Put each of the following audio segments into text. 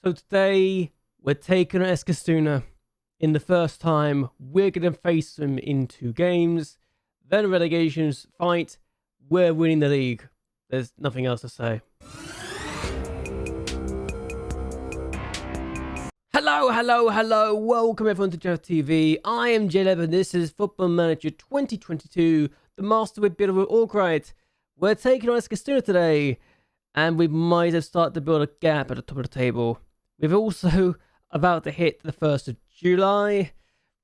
So today, we're taking on Eskilstuna. In the first time, we're going to face them in 2 games. Then relegations fight. We're winning the league. There's nothing else to say. Hello. Welcome everyone to JLABTV. I am JLAB and this is Football Manager 2022, the master with builder with Örgryte. We're taking on Eskilstuna today, and we might have started to build a gap at the top of the table. We've also about to hit the 1st of July.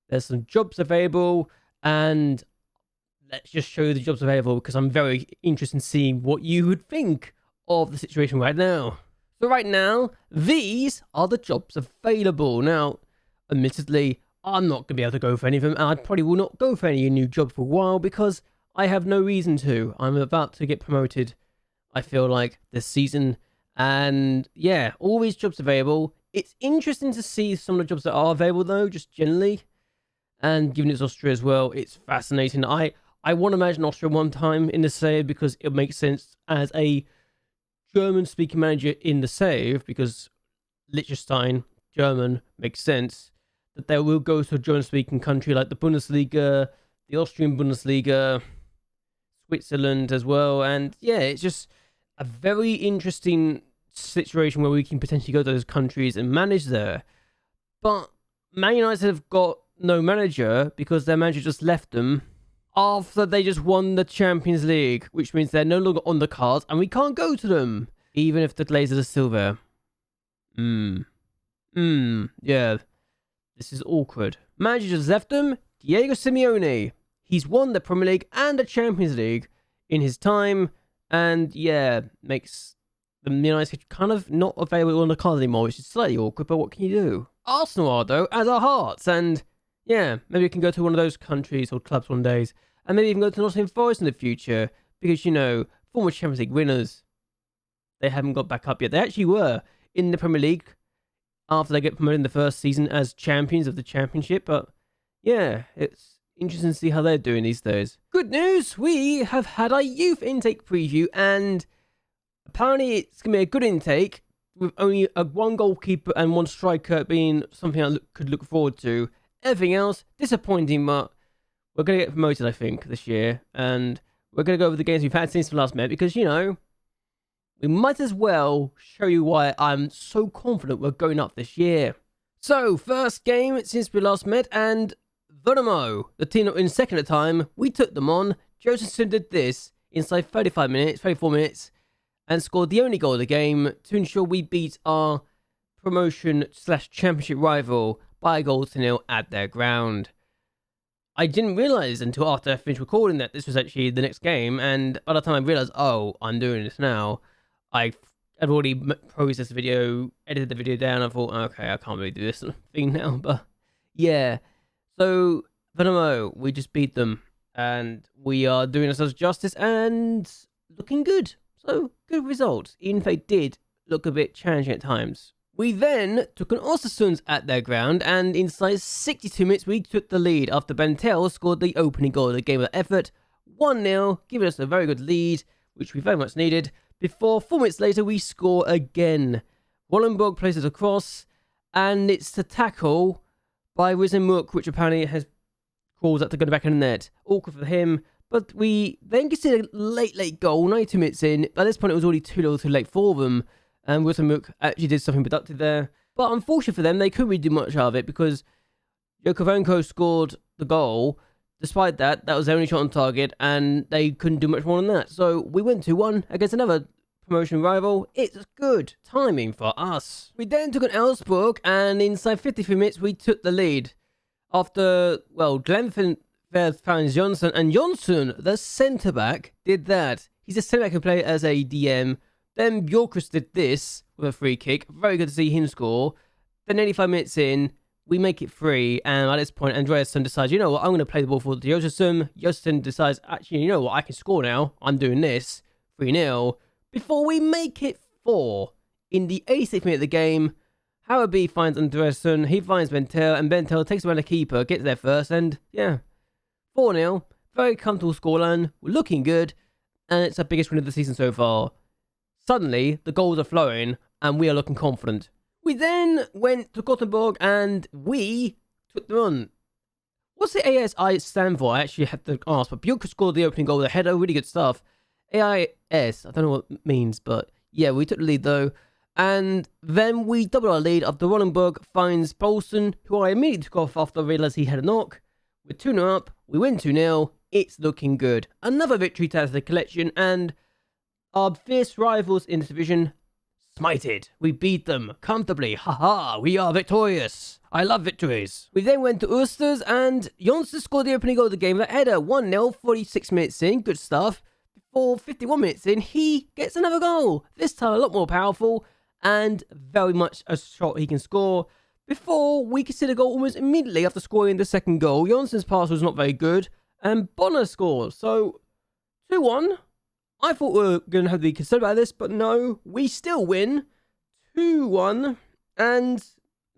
There's some jobs available, and let's just show you the jobs available because I'm very interested in seeing what you would think of the situation right now. So right now, these are the jobs available. Now, admittedly, I'm not going to be able to go for any of them, and I probably will not go for any new job for a while because I have no reason to. I'm about to get promoted, I feel like, this season. And yeah, all these jobs available. It's interesting to see some of the jobs that are available though, just generally. And given it's Austria as well, it's fascinating. I want to imagine Austria one time in the save because it makes sense as a German-speaking manager in the save, because Liechtenstein, German, makes sense that they will go to a German-speaking country like the Bundesliga, the Austrian Bundesliga, Switzerland as well. And yeah, it's just a very interesting situation where we can potentially go to those countries and manage there. But Man United have got no manager because their manager just left them after they just won the Champions League, which means they're no longer on the cards and we can't go to them, even if the Glazers are still there. Yeah, this is awkward. Manager just left them, Diego Simeone. He's won the Premier League and the Champions League in his time, and yeah, makes the United kind of not available on the cards anymore, which is slightly awkward, but what can you do? Arsenal are, though, as our hearts, and yeah, maybe we can go to one of those countries or clubs one days, and maybe even go to Nottingham Forest in the future, because, you know, former Champions League winners, they haven't got back up yet. They actually were in the Premier League after they get promoted in the first season as champions of the Championship, but yeah, it's interesting to see how they're doing these days. Good news, we have had our youth intake preview, and apparently it's going to be a good intake, with only one goalkeeper and 1 striker being something I could look forward to. Everything else, disappointing, but we're going to get promoted, I think, this year. And we're going to go over the games we've had since we last met, because, you know, we might as well show you why I'm so confident we're going up this year. So, first game since we last met, and Vernamo, the team that were in second at the time, we took them on. Josephson did this inside 34 minutes, and scored the only goal of the game to ensure we beat our promotion/championship rival by a goal to 0 at their ground. I didn't realise until after I finished recording that this was actually the next game, and by the time I realised, oh, I'm doing this now, I had already processed the video, edited the video down, I thought, okay, I can't really do this thing now, but yeah. So, Vernamo, we just beat them, and we are doing ourselves justice and looking good. So, good result, even if they did look a bit challenging at times. We then took on Östersund at their ground, and inside 62 minutes we took the lead after Bentel scored the opening goal of the game of effort, 1-0, giving us a very good lead, which we very much needed, before 4 minutes later we score again. Wallenberg places a cross, and it's the tackle by Rizemuk, which apparently has calls that to go back in the net. Awkward for him, but we then get a late goal, 92 minutes in. By this point it was already too little too late for them. And Rizemuk actually did something productive there. But unfortunately for them, they couldn't really do much out of it because Jokovenko scored the goal. Despite that, that was their only shot on target, and they couldn't do much more than that. So we went 2-1 against another promotion rival. It's good timing for us. We then took an Elfsborg, and inside 53 minutes, we took the lead. After, well, Glenn found Johnson, and Johnson, the centre-back, did that. He's a centre-back who played as a DM. Then Bjorkris did this with a free kick. Very good to see him score. Then 85 minutes in, we make it 3. And at this point, Andreasson decides, you know what, I'm going to play the ball forward to Josefsson. Josefsson decides, actually, you know what, I can score now. I'm doing this. 3-0. Before we make it 4. In the 86th minute of the game, Howard B finds Andreasson. He finds Bentel. And Bentel takes around the keeper, gets there first. And yeah, 4-0. Very comfortable scoreline. We're looking good. And it's our biggest win of the season so far. Suddenly, the goals are flowing, and we are looking confident. We then went to Gothenburg and we took them on. What's the ASI stand for? I actually have to ask, but Bjork scored the opening goal with a header, really good stuff. AIS, I don't know what it means, but yeah, we took the lead though. And then we doubled our lead after Ronenberg finds Bolson, who I immediately took off after I realised he had a knock. We're 2-0 up, we win 2-0, it's looking good. Another victory to add to the collection, and our fierce rivals in this division smited. We beat them comfortably, haha, we are victorious. I love victories. We then went to Oosters, and Jonsson scored the opening goal of the game with a header, 1-0, 46 minutes in, good stuff. Before 51 minutes in, he gets another goal, this time a lot more powerful, and very much a shot he can score. Before we consider goal almost immediately after scoring the second goal, Jonsson's pass was not very good, and Bonner scores. So, 2-1. I thought we were going to have to be concerned about this, but no, we still win 2-1, and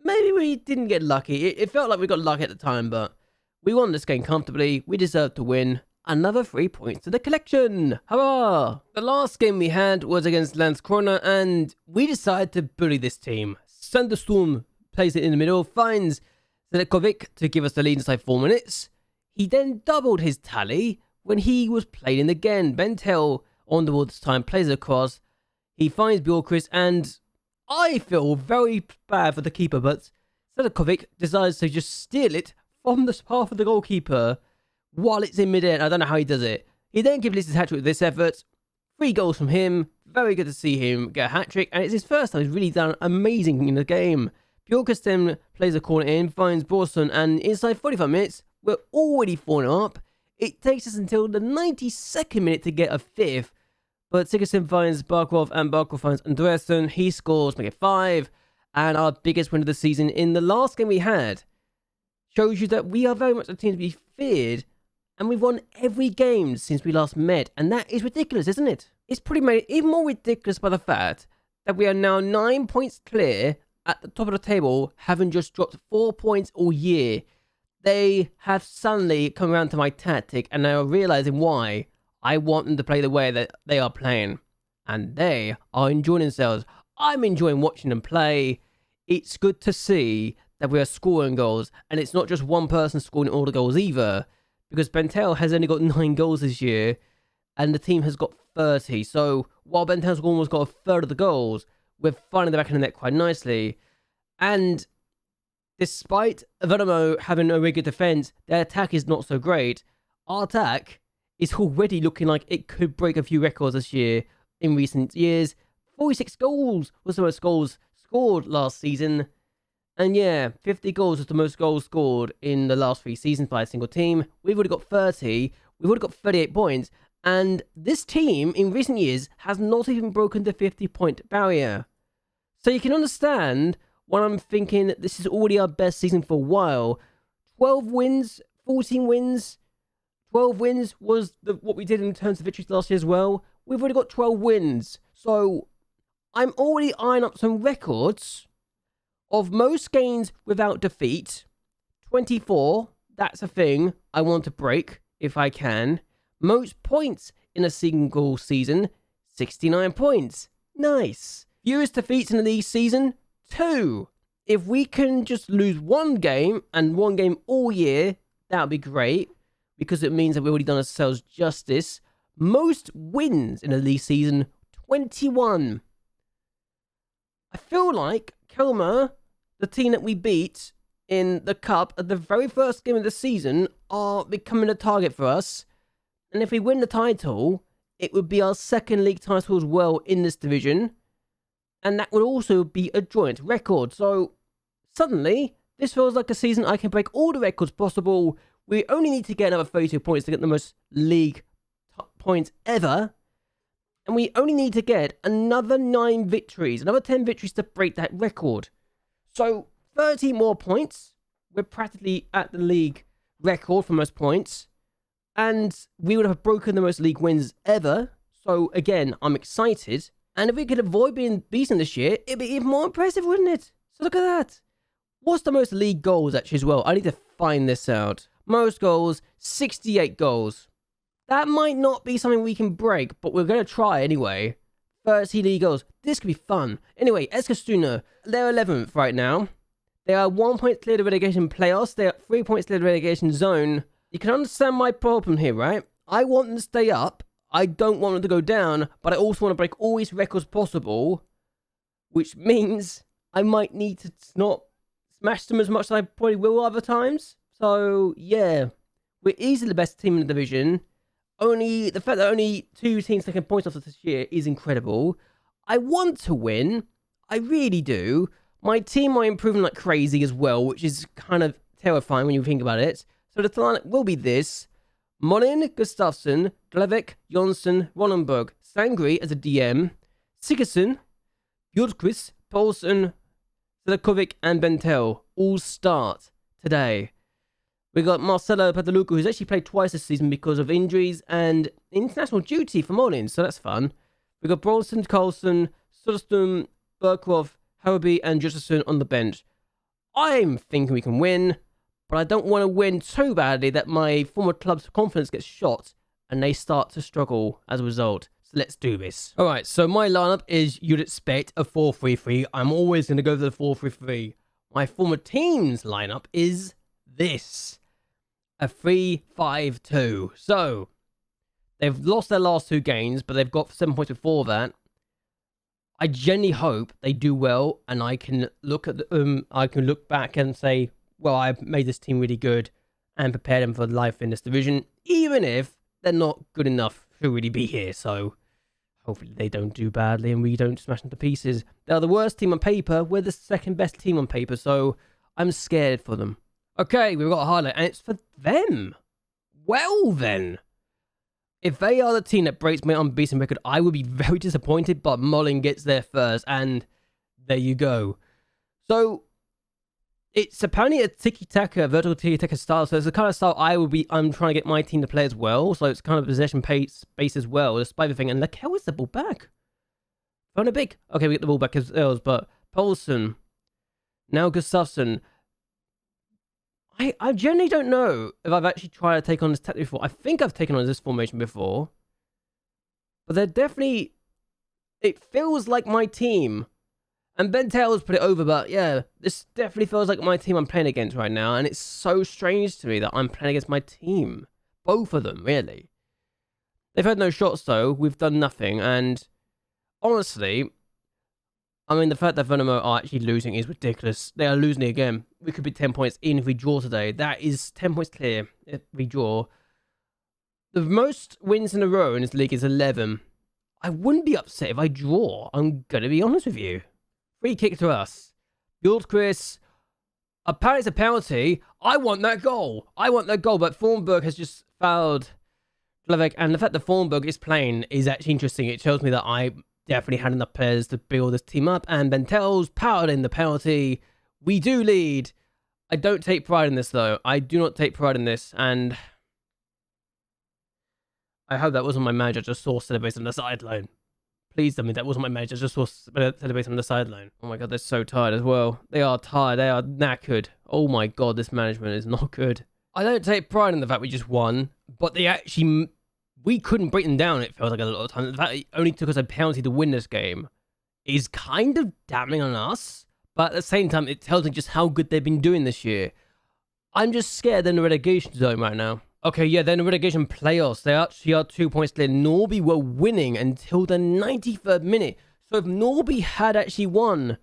maybe we didn't get lucky. It felt like we got lucky at the time, but we won this game comfortably. We deserved to win. Another 3 points to the collection. Hurrah! The last game we had was against Landskrona, and we decided to bully this team. Sanderstorm plays it in the middle, finds Zedekovic to give us the lead inside 4 minutes. He then doubled his tally when he was played in again. Bentel on the ball this time, plays it across. He finds Bjorkris, and I feel very bad for the keeper, but Zedekovic decides to just steal it from the path of the goalkeeper while it's in mid-air. I don't know how he does it. He then gives his hat-trick with this effort. 3 goals from him. Very good to see him get a hat-trick, and it's his first time he's really done amazing in the game. Bjorkris then plays a corner in, finds Borson, and inside 45 minutes, we're already 4-0 up. It takes us until the 92nd minute to get a 5th, but Sigurdsson finds Barkov, and Barkov finds Andreasen. He scores, make it 5, and our biggest win of the season in the last game we had. Shows you that we are very much a team to be feared, and we've won every game since we last met, and that is ridiculous, isn't it? It's pretty made even more ridiculous by the fact that we are now 9 points clear at the top of the table, having just dropped 4 points all year. They have suddenly come around to my tactic, and they are realizing why I want them to play the way that they are playing. And they are enjoying themselves. I'm enjoying watching them play. It's good to see that we are scoring goals, and it's not just one person scoring all the goals either, because Bentel has only got 9 goals this year, and the team has got 30. So while Bentel's almost got a third of the goals, we're finding the back of the net quite nicely. And despite Vernamo having a very good defense, their attack is not so great. Our attack is already looking like it could break a few records this year in recent years. 46 goals was the most goals scored last season. And yeah, 50 goals was the most goals scored in the last 3 seasons by a single team. We've already got 30. We've already got 38 points. And this team, in recent years, has not even broken the 50-point barrier. So you can understand why I'm thinking this is already our best season for a while. 12 wins, 14 wins. 12 wins was what we did in terms of victories last year as well. We've already got 12 wins. So I'm already eyeing up some records of most games without defeat. 24, that's a thing I want to break if I can. Most points in a single season, 69 points. Nice. Fewest defeats in the league season, 2. If we can just lose 1 game and 1 game all year, that would be great, because it means that we've already done ourselves justice. Most wins in a league season, 21. I feel like Kelmer, the team that we beat in the cup at the very first game of the season, are becoming a target for us. And if we win the title, it would be our 2nd league title as well in this division. And that would also be a joint record. So suddenly, this feels like a season I can break all the records possible. We only need to get another 32 points to get the most league points ever. And we only need to get another 9 victories, another 10 victories to break that record. So 30 more points. We're practically at the league record for most points. And we would have broken the most league wins ever. So again, I'm excited. And if we could avoid being beaten this year, it'd be even more impressive, wouldn't it? So look at that. What's the most league goals actually as well? I need to find this out. Most goals, 68 goals. That might not be something we can break, but we're going to try anyway. 30 league goals. This could be fun. Anyway, Eskilstuna, they're 11th right now. They are 1 point clear of relegation playoffs. They are 3 points clear of relegation zone. You can understand my problem here, right? I want them to stay up. I don't want them to go down, but I also want to break all these records possible, which means I might need to not smash them as much as I probably will other times. So, yeah, we're easily the best team in the division. Only the fact that only 2 teams taking points off this year is incredible. I want to win. I really do. My team are improving like crazy as well, which is kind of terrifying when you think about it. So the lineup will be this: Molin, Gustafsson, Glevik, Jonsson, Ronenberg, Sangri as a DM, Sigurdsson, Bjorkquist, Paulsen, Selakovic, and Bentel all start today. We got Marcelo Pataluku, who's actually played twice this season because of injuries and international duty for Molin, so that's fun. We got Brolson, Carlson, Soderstrom, Burkroff, Haraby, and Justin on the bench. I'm thinking we can win, but I don't want to win too badly that my former club's confidence gets shot and they start to struggle as a result. So let's do this. Alright, so my lineup is, you'd expect, a 4-3-3. I'm always going to go for the 4-3-3. My former team's lineup is this: a 3-5-2. So, they've lost their last 2 games, but they've got 7 points before that. I genuinely hope they do well, and I can look at I can look back and say, well, I've made this team really good and prepare them for life in this division, even if they're not good enough to really be here. So hopefully they don't do badly and we don't smash them to pieces. They're the worst team on paper. We're the second best team on paper, so I'm scared for them. Okay, we've got a highlight, and it's for them. Well then, if they are the team that breaks my unbeaten record, I would be very disappointed, but Molin gets there first, and there you go. So, it's apparently a tiki-taka, vertical tiki-taka style, so it's the kind of style I'm trying to get my team to play as well, so it's kind of possession base as well, despite everything. And look, how is the ball back? Found it big. Okay, we get the ball back as well, but Paulsen, now Gustafsson. I generally don't know if I've actually tried to take on this tactic before. I think I've taken on this formation before. But they're definitely... It feels like my team. And Ben Taylor's put it over, but yeah, this definitely feels like my team I'm playing against right now. And it's so strange to me that I'm playing against my team. Both of them, really. They've had no shots, though. We've done nothing. And honestly... I mean, the fact that Venemo are actually losing is ridiculous. They are losing again. We could be 10 points in if we draw today. That is 10 points clear if we draw. The most wins in a row in this league is 11. I wouldn't be upset if I draw. I'm going to be honest with you. Free kick to us. Bjorkquist. Apparently it's a penalty. I want that goal. But Thornberg has just fouled Glevik. And the fact that Thornberg is playing is actually interesting. It shows me that I definitely had enough players to build this team up, and Bentel's powered in the penalty. We do lead. I don't take pride in this, though. I do not take pride in this, and I hope that wasn't my manager just saw celebrating on the sideline. Please tell me that wasn't my manager just saw celebrating on the sideline. Oh my god, they're so tired as well. They are tired. They are knackered. Oh my god, this management is not good. I don't take pride in the fact we just won, but they actually... We couldn't break them down, it feels like a lot of times. The fact that it only took us a penalty to win this game is kind of damning on us. But at the same time, it tells me just how good they've been doing this year. I'm just scared they're in the relegation zone right now. Okay, yeah, they're in the relegation playoffs. They actually are 2 points clear. Norby were winning until the 93rd minute. So if Norby had actually won,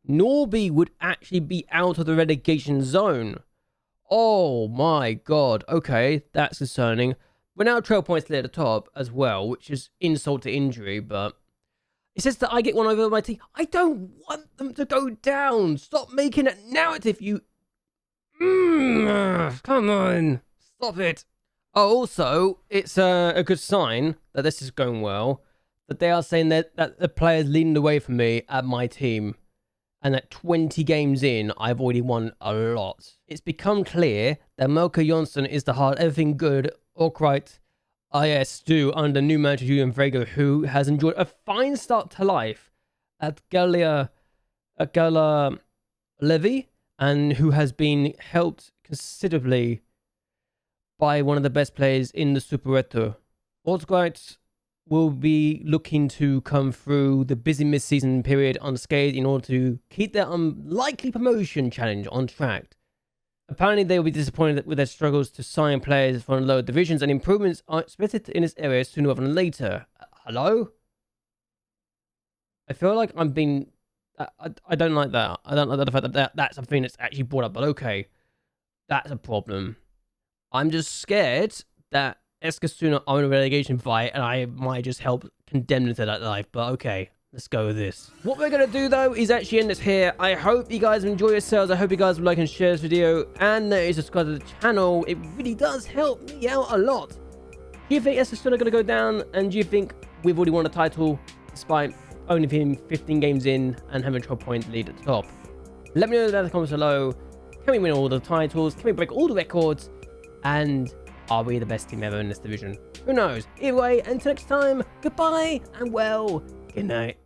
Norby would actually be out of the relegation zone. Oh my god. Okay, that's concerning. We're now 12 points clear at the top as well, which is insult to injury, but it says that I get one over my team. I don't want them to go down. Stop making a narrative, you... come on. Stop it. Oh, also, it's a good sign that this is going well, that they are saying that the players leading away from me at my team, and that 20 games in, I've already won a lot. It's become clear that Melker Jonsson is the heart of everything good Örgryte IS do under new manager Julian Frenger, who has enjoyed a fine start to life at Gala Levy, and who has been helped considerably by one of the best players in the Superetto. Örgryte will be looking to come through the busy mid-season period unscathed in order to keep their unlikely promotion challenge on track. Apparently, they will be disappointed with their struggles to sign players from lower divisions, and improvements are expected in this area sooner rather than later. Hello? I feel like I'm being... I don't like that. I don't like the fact that that's something that's actually brought up, but okay. That's a problem. I'm just scared that Eskilstuna are in a relegation fight, and I might just help condemn them to that life, but okay. Let's go with this. What we're going to do, though, is actually end this here. I hope you guys enjoy yourselves. I hope you guys will like and share this video and subscribe to the channel. It really does help me out a lot. Do you think Eskilstuna are going to go down? And do you think we've already won a title despite only being 15 games in and having a 12-point lead at the top? Let me know down in the comments below. Can we win all the titles? Can we break all the records? And are we the best team ever in this division? Who knows? Either way, until next time, goodbye and well, good night.